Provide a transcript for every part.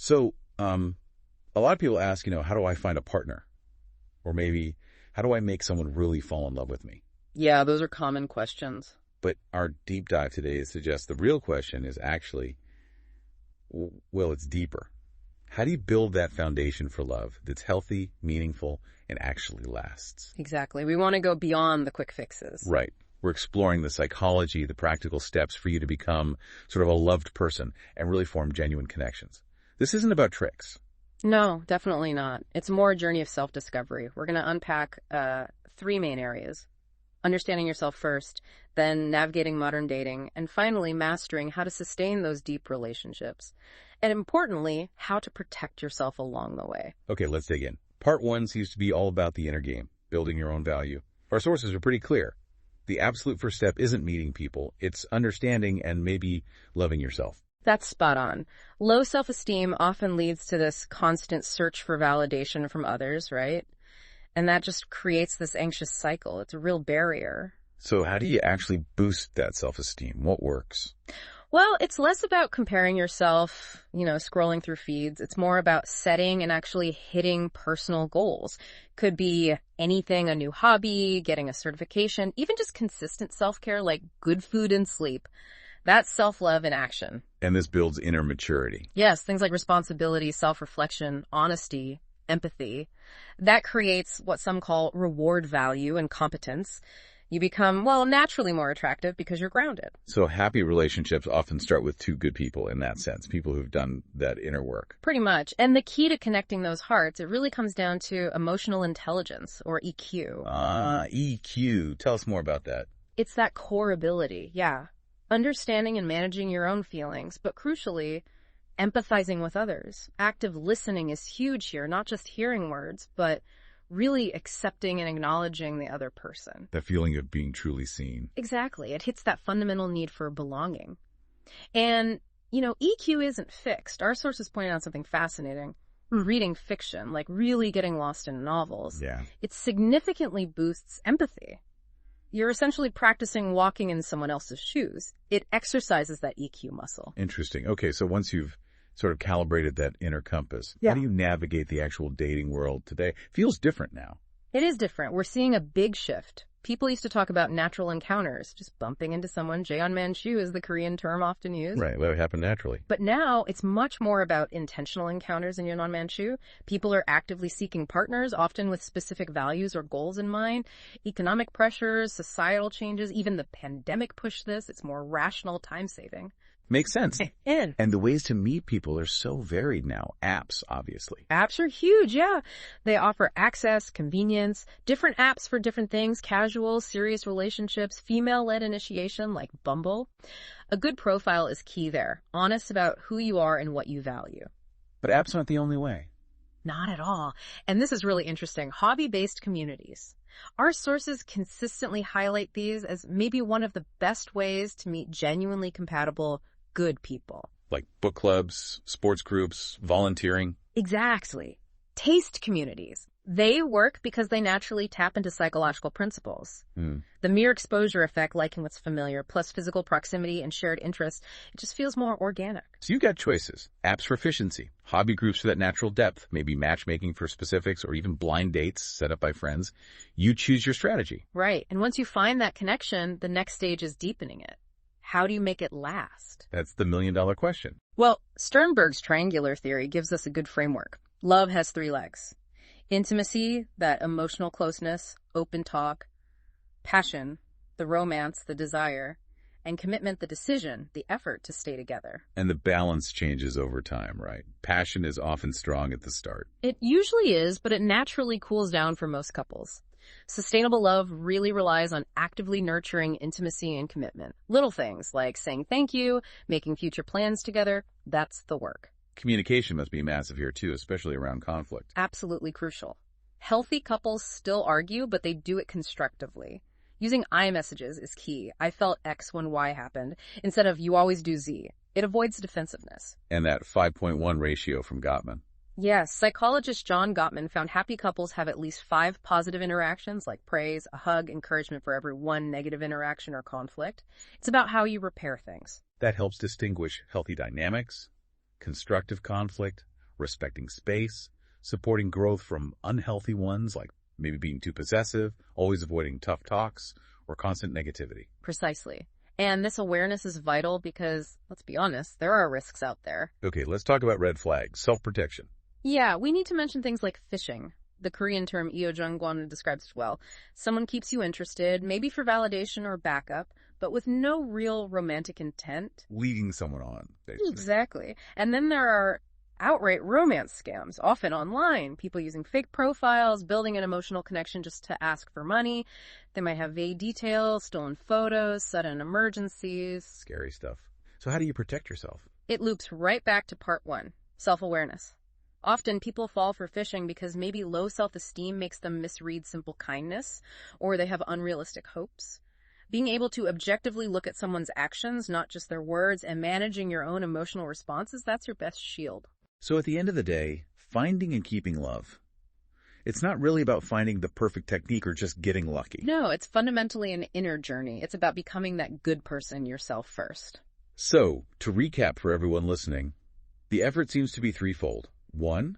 So, a lot of people ask, how do I find a partner? Or maybe, how do I make someone really fall in love with me? Yeah, those are common questions. But our deep dive today suggests the real question is actually, well, it's deeper. How do you build that foundation for love that's healthy, meaningful, and actually lasts? Exactly. We want to go beyond the quick fixes. Right. We're exploring the psychology, the practical steps for you to become sort of a loved person and really form genuine connections. This isn't about tricks. No, definitely not. It's more a journey of self-discovery. We're going to unpack 3 main areas. Understanding yourself first, then navigating modern dating, and finally mastering how to sustain those deep relationships. And importantly, how to protect yourself along the way. Okay, let's dig in. Part 1 seems to be all about the inner game, building your own value. Our sources are pretty clear. The absolute first step isn't meeting people, it's understanding and maybe loving yourself. That's spot on. Low self-esteem often leads to this constant search for validation from others, right? And that just creates this anxious cycle. It's a real barrier. So how do you actually boost that self-esteem? What works? Well, it's less about comparing yourself, scrolling through feeds. It's more about setting and actually hitting personal goals. Could be anything, a new hobby, getting a certification, even just consistent self-care like good food and sleep. That's self-love in action. And this builds inner maturity. Yes, things like responsibility, self-reflection, honesty, empathy. That creates what some call reward value and competence. You become, naturally more attractive because you're grounded. So happy relationships often start with 2 good people in that sense, people who've done that inner work. Pretty much. And the key to connecting those hearts, it really comes down to emotional intelligence, or EQ. EQ. Tell us more about that. It's that core ability, yeah. Understanding and managing your own feelings, but crucially, empathizing with others. Active listening is huge here, not just hearing words, but really accepting and acknowledging the other person. The feeling of being truly seen. Exactly. It hits that fundamental need for belonging. And, EQ isn't fixed. Our sources point out something fascinating. Reading fiction, like really getting lost in novels, it significantly boosts empathy. You're essentially practicing walking in someone else's shoes. It exercises that EQ muscle. Interesting. Okay, so once you've sort of calibrated that inner compass, how do you navigate the actual dating world today? Feels different now. It is different. We're seeing a big shift. People used to talk about natural encounters, just bumping into someone. Jeonmanchu is the Korean term often used. Right, that would happen naturally. But now it's much more about intentional encounters in Jeonmanchu. People are actively seeking partners, often with specific values or goals in mind. Economic pressures, societal changes, even the pandemic push this. It's more rational, time-saving. Makes sense. And the ways to meet people are so varied now. Apps, obviously. Apps are huge, yeah. They offer access, convenience, different apps for different things, casual, serious relationships, female-led initiation like Bumble. A good profile is key there, honest about who you are and what you value. But apps aren't the only way. Not at all. And this is really interesting. Hobby-based communities. Our sources consistently highlight these as maybe one of the best ways to meet genuinely compatible, good people. Like book clubs, sports groups, volunteering. Exactly. Taste communities. They work because they naturally tap into psychological principles. The mere exposure effect, liking what's familiar, plus physical proximity and shared interest, it just feels more organic. So you've got choices. Apps for efficiency, hobby groups for that natural depth, maybe matchmaking for specifics, or even blind dates set up by friends. You choose your strategy. Right. And once you find that connection, the next stage is deepening it. How do you make it last? That's the million-dollar question. Well, Sternberg's triangular theory gives us a good framework. Love has 3 legs. Intimacy, that emotional closeness, open talk. Passion, the romance, the desire. And commitment, the decision, the effort to stay together. And the balance changes over time, right? Passion is often strong at the start. It usually is, but it naturally cools down for most couples. Sustainable love really relies on actively nurturing intimacy and commitment. Little things like saying thank you, making future plans together, that's the work. Communication must be massive here too, especially around conflict. Absolutely crucial. Healthy couples still argue, but they do it constructively. Using I messages is key. I felt X when Y happened, instead of you always do Z. It avoids defensiveness. And that 5.1 ratio from Gottman. Yes, psychologist John Gottman found happy couples have at least 5 positive interactions, like praise, a hug, encouragement for every 1 negative interaction or conflict. It's about how you repair things. That helps distinguish healthy dynamics, constructive conflict, respecting space, supporting growth from unhealthy ones like maybe being too possessive, always avoiding tough talks, or constant negativity. Precisely. And this awareness is vital because, let's be honest, there are risks out there. Okay, let's talk about red flags, self-protection. Yeah, we need to mention things like phishing. The Korean term iojungwan describes it well. Someone keeps you interested, maybe for validation or backup, but with no real romantic intent. Leading someone on, basically. Exactly. And then there are outright romance scams, often online. People using fake profiles, building an emotional connection just to ask for money. They might have vague details, stolen photos, sudden emergencies. Scary stuff. So how do you protect yourself? It loops right back to part 1, self-awareness. Often people fall for phishing because maybe low self-esteem makes them misread simple kindness, or they have unrealistic hopes. Being able to objectively look at someone's actions, not just their words, and managing your own emotional responses, that's your best shield. So at the end of the day, finding and keeping love. It's not really about finding the perfect technique or just getting lucky. No, it's fundamentally an inner journey. It's about becoming that good person yourself first. So, to recap for everyone listening, the effort seems to be threefold. 1,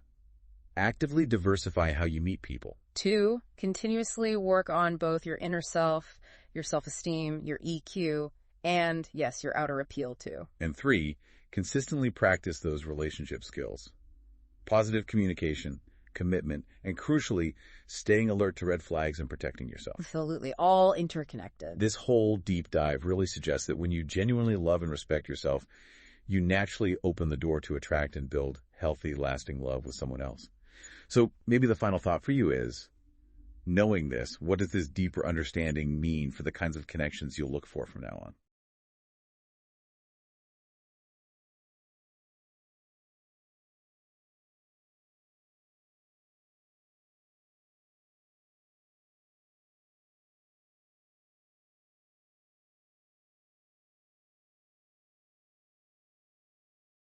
actively diversify how you meet people. 2, continuously work on both your inner self, your self-esteem, your EQ, and, yes, your outer appeal too. And 3, consistently practice those relationship skills. Positive communication, commitment, and crucially, staying alert to red flags and protecting yourself. Absolutely. All interconnected. This whole deep dive really suggests that when you genuinely love and respect yourself, you naturally open the door to attract and build healthy, lasting love with someone else. So maybe the final thought for you is, knowing this, what does this deeper understanding mean for the kinds of connections you'll look for from now on?